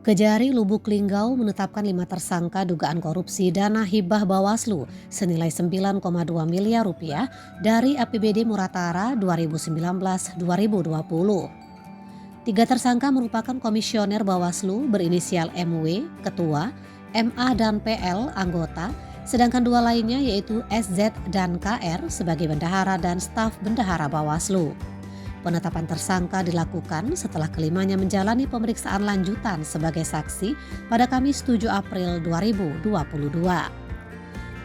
Kejari Lubuk Linggau menetapkan 5 tersangka dugaan korupsi dana hibah Bawaslu senilai 9,2 miliar rupiah dari APBD Muratara 2019-2020. Tiga tersangka merupakan komisioner Bawaslu berinisial MW, ketua, MA dan PL, anggota, sedangkan dua lainnya yaitu SZ dan KR sebagai bendahara dan staf bendahara Bawaslu. Penetapan tersangka dilakukan setelah kelimanya menjalani pemeriksaan lanjutan sebagai saksi pada Kamis 7 April 2022.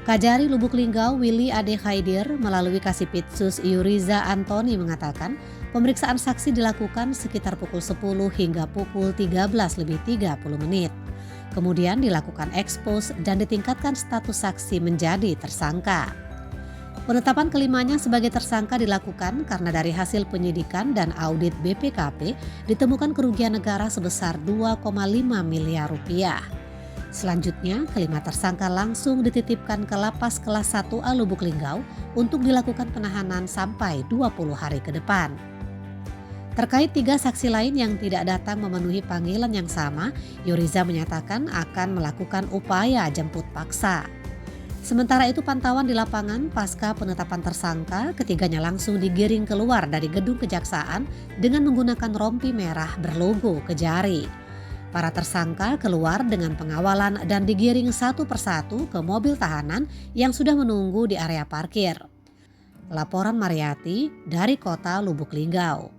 Kajari Lubuk Linggau Willy Ade Khaidir melalui Kasipitsus Yuriza Antoni mengatakan pemeriksaan saksi dilakukan sekitar pukul 10 hingga pukul 13:30 menit. Kemudian dilakukan ekspos dan ditingkatkan status saksi menjadi tersangka. Penetapan kelimanya sebagai tersangka dilakukan karena dari hasil penyidikan dan audit BPKP ditemukan kerugian negara sebesar 2,5 miliar rupiah. Selanjutnya, kelima tersangka langsung dititipkan ke Lapas Kelas 1A Lubuk Linggau untuk dilakukan penahanan sampai 20 hari ke depan. Terkait tiga saksi lain yang tidak datang memenuhi panggilan yang sama, Yuriza menyatakan akan melakukan upaya jemput paksa. Sementara itu pantauan di lapangan pasca penetapan tersangka, ketiganya langsung digiring keluar dari gedung kejaksaan dengan menggunakan rompi merah berlogo Kejari. Para tersangka keluar dengan pengawalan dan digiring satu persatu ke mobil tahanan yang sudah menunggu di area parkir. Laporan Mariati dari Kota Lubuk Linggau.